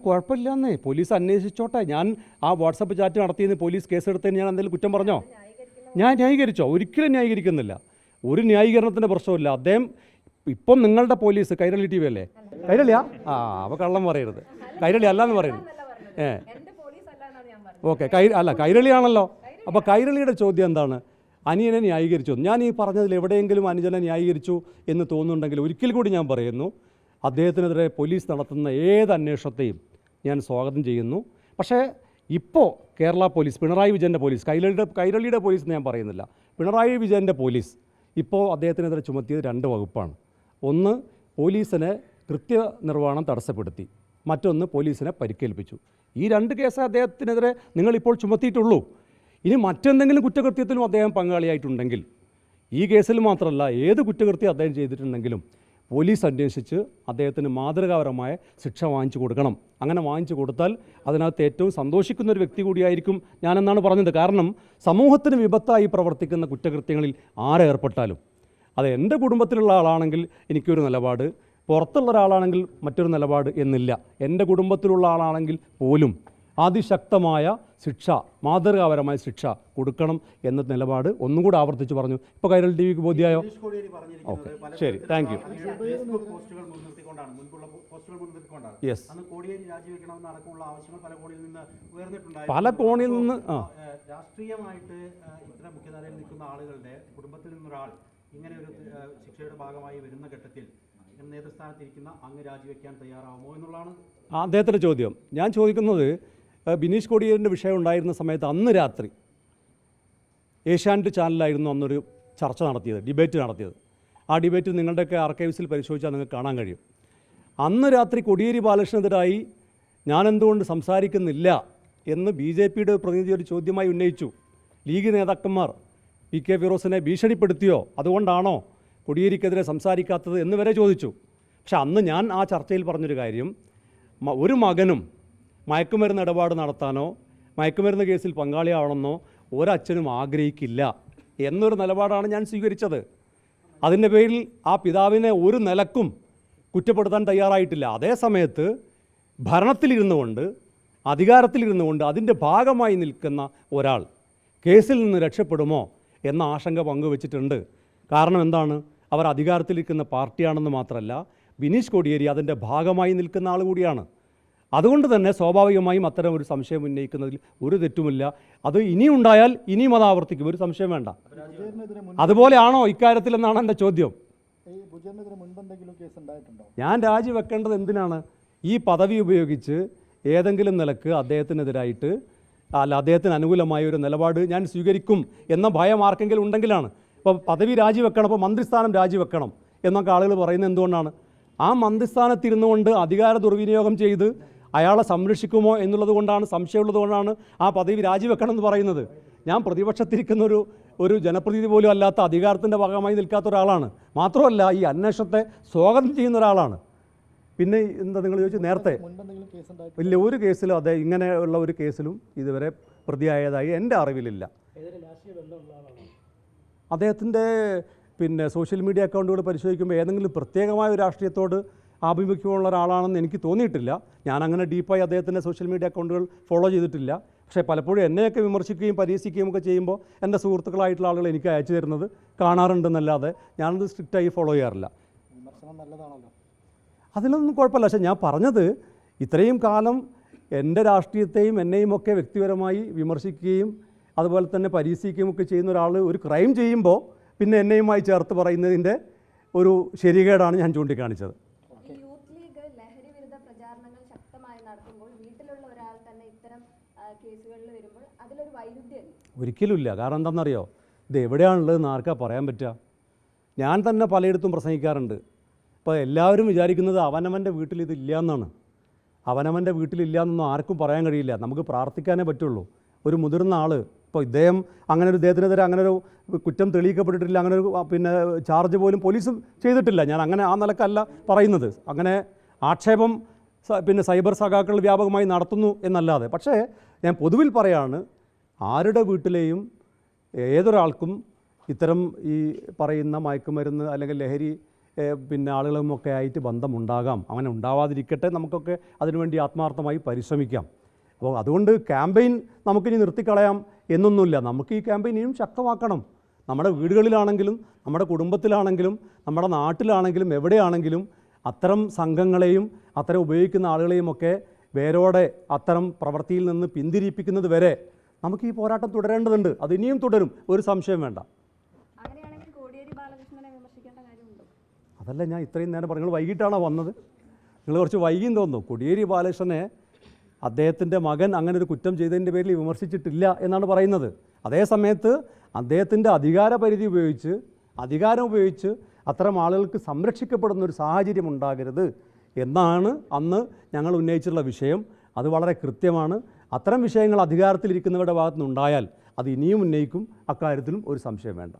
കുഴപ്പമില്ലെന്നേ, police അന്വേഷിച്ചോട്ടെ. ഞാൻ ആ WhatsApp chat നടത്തിയെന്ന് പോലീസ് കേസെടുത്തതിന് ഞാൻ എന്തെങ്കിലും കുറ്റം പറഞ്ഞോ? ഞാൻ ന്യായീകരിച്ചോ? ഒരിക്കലും ന്യായീകരിക്കുന്നില്ല. ഒരു ന്യായീകരണത്തിൻ്റെ പ്രശ്നമില്ല. അദ്ദേഹം ഇപ്പം നിങ്ങളുടെ പോലീസ് കൈരളി ടി വി അല്ലേ? കൈരളിയാ? അപ്പോൾ കള്ളം പറയരുത്. കൈരളി അല്ലാന്ന് പറയുന്നത്. ഓക്കെ, കൈരളിയാണല്ലോ. അപ്പോൾ കൈരളിയുടെ ചോദ്യം എന്താണ്? അനിയനെ ന്യായീകരിച്ചു. ഞാൻ ഈ പറഞ്ഞതിൽ എവിടെയെങ്കിലും അനുജനെ ന്യായീകരിച്ചു എന്ന് തോന്നുന്നുണ്ടെങ്കിൽ ഒരിക്കൽ കൂടി ഞാൻ പറയുന്നു, അദ്ദേഹത്തിനെതിരെ പോലീസ് നടത്തുന്ന ഏത് അന്വേഷണത്തെയും ഞാൻ സ്വാഗതം ചെയ്യുന്നു. പക്ഷേ ഇപ്പോൾ കേരള പോലീസ്, പിണറായി വിജയൻ്റെ പോലീസ്, കൈരളിയുടെ പോലീസ് എന്ന് ഞാൻ പറയുന്നില്ല, പിണറായി വിജയൻ്റെ പോലീസ് ഇപ്പോൾ അദ്ദേഹത്തിനെതിരെ ചുമത്തിയത് 2 വകുപ്പാണ്. ഒന്ന്, പോലീസിനെ കൃത്യനിർവഹണം തടസ്സപ്പെടുത്തി. മറ്റൊന്ന്, പോലീസിനെ പരിക്കേൽപ്പിച്ചു. ഈ 2 കേസ് അദ്ദേഹത്തിനെതിരെ നിങ്ങളിപ്പോൾ ചുമത്തിയിട്ടുള്ളൂ. ഇനി മറ്റെന്തെങ്കിലും കുറ്റകൃത്യത്തിലും അദ്ദേഹം പങ്കാളിയായിട്ടുണ്ടെങ്കിൽ, ഈ കേസിൽ മാത്രമല്ല ഏത് കുറ്റകൃത്യം അദ്ദേഹം ചെയ്തിട്ടുണ്ടെങ്കിലും പോലീസ് അന്വേഷിച്ച് അദ്ദേഹത്തിന് മാതൃകാപരമായ ശിക്ഷ വാങ്ങിച്ചു കൊടുക്കണം. അങ്ങനെ വാങ്ങിച്ചു കൊടുത്താൽ അതിനകത്ത് ഏറ്റവും സന്തോഷിക്കുന്ന ഒരു വ്യക്തി കൂടിയായിരിക്കും ഞാനെന്നാണ് പറഞ്ഞത്. കാരണം സമൂഹത്തിന് വിപത്തായി പ്രവർത്തിക്കുന്ന കുറ്റകൃത്യങ്ങളിൽ ആരേർപ്പെട്ടാലും, അത് എൻ്റെ കുടുംബത്തിലുള്ള ആളാണെങ്കിൽ എനിക്കൊരു നിലപാട്, പുറത്തുള്ള ഒരാളാണെങ്കിൽ മറ്റൊരു നിലപാട് എന്നില്ല. എൻ്റെ കുടുംബത്തിലുള്ള ആളാണെങ്കിൽ പോലും അതിശക്തമായ ശിക്ഷ, മാതൃകാപരമായ ശിക്ഷ കൊടുക്കണം എന്ന നിലപാട് ഒന്നും കൂടെ ആവർത്തിച്ച് പറഞ്ഞു. ഇപ്പോൾ കൈരളി ടി വിക്ക് ബോധ്യമായോ? ഓക്കെ, ശരി, താങ്ക് യു. യെസ്, പല കോണിൽ നിന്ന് രാഷ്ട്രീയമായിട്ട് ഇത്തരം മുഖ്യധാരയിൽ നിൽക്കുന്ന ആളുകളുടെ കുടുംബത്തിൽ നിന്നൊരാൾ ഇങ്ങനെ ഒരു ശിക്ഷയുടെ ഭാഗമായി വരുന്ന ഘട്ടത്തിൽ നേതൃസ്ഥാനത്തിരിക്കുന്ന അങ്ങ് രാജിവെക്കാൻ തയ്യാറാവുമോ എന്നുള്ളതാണ് അദ്ദേഹത്തിൻ്റെ ചോദ്യം. ഞാൻ ചോദിക്കുന്നത്, ബിനീഷ് കോടിയേരിൻ്റെ വിഷയം ഉണ്ടായിരുന്ന സമയത്ത് അന്ന് രാത്രി ഏഷ്യാനെറ്റ് ചാനലിലായിരുന്നു അന്നൊരു ചർച്ച നടത്തിയത്, ഡിബേറ്റ് നടത്തിയത്. ആ ഡിബേറ്റ് നിങ്ങളുടെയൊക്കെ ആർക്കൈവ്സിൽ പരിശോധിച്ചാൽ നിങ്ങൾക്ക് കാണാൻ കഴിയും. അന്ന് രാത്രി കോടിയേരി ബാലകൃഷ്ണനെതിരായി ഞാനെന്തുകൊണ്ട് സംസാരിക്കുന്നില്ല എന്ന് BJPയുടെ പ്രതിനിധി ഒരു ചോദ്യമായി ഉന്നയിച്ചു. ലീഗ് നേതാക്കന്മാർ PK ഫിറോസിനെ ഭീഷണിപ്പെടുത്തിയോ, അതുകൊണ്ടാണോ കോടിയേരിക്കെതിരെ സംസാരിക്കാത്തത് എന്ന് വരെ ചോദിച്ചു. പക്ഷെ അന്ന് ഞാൻ ആ ചർച്ചയിൽ പറഞ്ഞൊരു കാര്യം, ഒരു മകനും മയക്കുമരുന്ന് ഇടപാട് നടത്താനോ മയക്കുമരുന്ന് കേസിൽ പങ്കാളിയാവണമെന്നോ ഒരച്ഛനും ആഗ്രഹിക്കില്ല എന്നൊരു നിലപാടാണ് ഞാൻ സ്വീകരിച്ചത്. അതിൻ്റെ പേരിൽ ആ പിതാവിനെ ഒരു നിലക്കും കുറ്റപ്പെടുത്താൻ തയ്യാറായിട്ടില്ല. അതേ സമയത്ത് ഭരണത്തിലിരുന്നുകൊണ്ട്, അധികാരത്തിലിരുന്നുകൊണ്ട് അതിൻ്റെ ഭാഗമായി നിൽക്കുന്ന ഒരാൾ കേസിൽ നിന്ന് രക്ഷപ്പെടുമോ എന്ന ആശങ്ക പങ്കുവച്ചിട്ടുണ്ട്. കാരണം എന്താണ്? അവർ അധികാരത്തിലിരിക്കുന്ന പാർട്ടിയാണെന്ന് മാത്രമല്ല, ബിനീഷ് കോടിയേരി അതിൻ്റെ ഭാഗമായി നിൽക്കുന്ന ആൾ കൂടിയാണ്. അതുകൊണ്ട് തന്നെ സ്വാഭാവികമായും അത്തരം ഒരു സംശയം ഉന്നയിക്കുന്നതിൽ ഒരു തെറ്റുമില്ല. അത് ഇനിയുണ്ടായാൽ ഇനിയും അത് ആവർത്തിക്കും, ഒരു സംശയം വേണ്ട. അതുപോലെയാണോ ഇക്കാര്യത്തിൽ എന്നാണ് എൻ്റെ ചോദ്യം. ഞാൻ രാജിവെക്കേണ്ടത് എന്തിനാണ്? ഈ പദവി ഉപയോഗിച്ച് ഏതെങ്കിലും നിലക്ക് അദ്ദേഹത്തിനെതിരായിട്ട് അദ്ദേഹത്തിന് അനുകൂലമായ ഒരു നിലപാട് ഞാൻ സ്വീകരിക്കും എന്ന ഭയം ആർക്കെങ്കിലും ഉണ്ടെങ്കിലാണ്. ഇപ്പോൾ പദവി രാജിവെക്കണം, ഇപ്പോൾ മന്ത്രിസ്ഥാനം രാജിവെക്കണം എന്നൊക്കെ ആളുകൾ പറയുന്നത് എന്തുകൊണ്ടാണ്? ആ മന്ത്രിസ്ഥാനത്തിരുന്നു കൊണ്ട് അധികാര ദുർവിനിയോഗം ചെയ്ത് അയാളെ സംരക്ഷിക്കുമോ എന്നുള്ളത് കൊണ്ടാണ്, സംശയമുള്ളത് കൊണ്ടാണ് ആ പദവി രാജിവെക്കണം എന്ന് പറയുന്നത്. ഞാൻ പ്രതിപക്ഷത്തിരിക്കുന്ന ഒരു ജനപ്രതിനിധി പോലും അല്ലാത്ത, അധികാരത്തിൻ്റെ ഭാഗമായി നിൽക്കാത്ത ഒരാളാണ്. മാത്രമല്ല ഈ അന്വേഷണത്തെ സ്വാഗതം ചെയ്യുന്ന ഒരാളാണ്. പിന്നെ എന്താ നിങ്ങൾ ചോദിച്ചു നേരത്തെ? ഇല്ല, ഒരു കേസിലും അദ്ദേഹം ഇങ്ങനെയുള്ള ഒരു കേസിലും ഇതുവരെ പ്രതിയായതായി എൻ്റെ അറിവിലില്ല. അദ്ദേഹത്തിൻ്റെ സോഷ്യൽ മീഡിയ അക്കൗണ്ടുകൾ പരിശോധിക്കുമ്പോൾ ഏതെങ്കിലും പ്രത്യേകമായ ഒരു രാഷ്ട്രീയത്തോട് ആഭിമുഖ്യമുള്ള ഒരാളാണെന്ന് എനിക്ക് തോന്നിയിട്ടില്ല. ഞാൻ അങ്ങനെ ഡീപ്പായി അദ്ദേഹത്തിൻ്റെ സോഷ്യൽ മീഡിയ അക്കൗണ്ടുകൾ ഫോളോ ചെയ്തിട്ടില്ല. പക്ഷേ പലപ്പോഴും എന്നെയൊക്കെ വിമർശിക്കുകയും പരിഹസിക്കുകയും ഒക്കെ ചെയ്യുമ്പോൾ എൻ്റെ സുഹൃത്തുക്കളായിട്ടുള്ള ആളുകൾ എനിക്ക് അയച്ചു തരുന്നത് കാണാറുണ്ടെന്നല്ലാതെ ഞാനത് സ്ട്രിക്റ്റായി ഫോളോ ചെയ്യാറില്ല. അതിലൊന്നും കുഴപ്പമില്ല. പക്ഷേ ഞാൻ പറഞ്ഞത്, ഇത്രയും കാലം എൻ്റെ രാഷ്ട്രീയത്തെയും എന്നെയും ഒക്കെ വ്യക്തിപരമായി വിമർശിക്കുകയും അതുപോലെ തന്നെ പരിഹസിക്കുകയും ഒക്കെ ചെയ്യുന്ന ഒരാൾ ഒരു ക്രൈം ചെയ്യുമ്പോൾ പിന്നെ എന്നെയുമായി ചേർത്ത് പറയുന്നതിൻ്റെ ഒരു ശരികേടാണ് ഞാൻ ചൂണ്ടിക്കാണിച്ചത്. ഒരിക്കലുമില്ല. കാരണം എന്താണെന്നറിയോ? ഇത് എവിടെയാണുള്ളതെന്ന് ആർക്കാ പറയാൻ പറ്റുക? ഞാൻ തന്നെ പലയിടത്തും പ്രസംഗിക്കാറുണ്ട്. ഇപ്പോൾ എല്ലാവരും വിചാരിക്കുന്നത് അവനവൻ്റെ വീട്ടിൽ ഇതില്ല എന്നാണ്. അവനവൻ്റെ വീട്ടിലില്ല എന്നൊന്നും ആർക്കും പറയാൻ കഴിയില്ല. നമുക്ക് പ്രാർത്ഥിക്കാനേ പറ്റുള്ളൂ. ഒരു മുതിർന്ന ആൾ, ഇപ്പോൾ ഇദ്ദേഹത്തിനെതിരെ അങ്ങനെ ഒരു കുറ്റം തെളിയിക്കപ്പെട്ടിട്ടില്ല, അങ്ങനെ ഒരു ചാർജ് പോലും പോലീസ് ചെയ്തിട്ടില്ല. ഞാൻ അങ്ങനെ ആ നിലക്കല്ല പറയുന്നത്. അങ്ങനെ ആക്ഷേപം സൈബർ സഖാക്കൾ വ്യാപകമായി നടത്തുന്നു എന്നല്ലാതെ. പക്ഷേ ഞാൻ പൊതുവിൽ പറയാണ്, ആരുടെ വീട്ടിലെയും ഏതൊരാൾക്കും ഇത്തരം ഈ പറയുന്ന മയക്കുമരുന്ന് അല്ലെങ്കിൽ ലഹരി പിന്നെ ആളുകളുമൊക്കെ ആയിട്ട് ബന്ധമുണ്ടാകാം. അങ്ങനെ ഉണ്ടാവാതിരിക്കട്ടെ, നമുക്കൊക്കെ അതിനുവേണ്ടി ആത്മാർത്ഥമായി പരിശ്രമിക്കാം. അപ്പോൾ അതുകൊണ്ട് ക്യാമ്പയിൻ നമുക്കിനി നിർത്തിക്കളയാം എന്നൊന്നുമില്ല. നമുക്ക് ഈ ക്യാമ്പയിൻ ഇനിയും ശക്തമാക്കണം. നമ്മുടെ വീടുകളിലാണെങ്കിലും നമ്മുടെ കുടുംബത്തിലാണെങ്കിലും നമ്മുടെ നാട്ടിലാണെങ്കിലും എവിടെയാണെങ്കിലും അത്തരം സംഘങ്ങളെയും അത്തരം ഉപയോഗിക്കുന്ന ആളുകളെയും ഒക്കെ വേരോടെ അത്തരം പ്രവൃത്തിയിൽ നിന്ന് പിന്തിരിപ്പിക്കുന്നത് വരെ നമുക്ക് ഈ പോരാട്ടം തുടരേണ്ടതുണ്ട്. അത് ഇനിയും തുടരും, ഒരു സംശയം വേണ്ട. അങ്ങനെയാണെങ്കിൽ കോടിയേരി ബാലകൃഷ്ണനെ വിമർശിക്കേണ്ട കാര്യമുണ്ടോ? അതല്ല ഞാൻ ഇത്രയും നേരം പറഞ്ഞു. നിങ്ങൾ വൈകിട്ടാണോ വന്നത്? നിങ്ങൾ കുറച്ച് വൈകിയും തോന്നുന്നു. കോടിയേരി ബാലകൃഷ്ണനെ അദ്ദേഹത്തിൻ്റെ മകൻ അങ്ങനെ ഒരു കുറ്റം ചെയ്തതിൻ്റെ പേരിൽ വിമർശിച്ചിട്ടില്ല എന്നാണ് പറയുന്നത്. അതേ സമയത്ത് അദ്ദേഹത്തിൻ്റെ അധികാരം ഉപയോഗിച്ച് അത്തരം ആളുകൾക്ക് സംരക്ഷിക്കപ്പെടുന്ന ഒരു സാഹചര്യം ഉണ്ടാകരുത് എന്നാണ് അന്ന് ഞങ്ങൾ ഉന്നയിച്ചിട്ടുള്ള വിഷയം. അത് വളരെ കൃത്യമാണ്. അത്തരം വിഷയങ്ങൾ അധികാരത്തിലിരിക്കുന്നവരുടെ ഭാഗത്തുനിന്നുണ്ടായാൽ അത് ഇനിയും ഉന്നയിക്കും. അക്കാര്യത്തിലും ഒരു സംശയം വേണ്ട.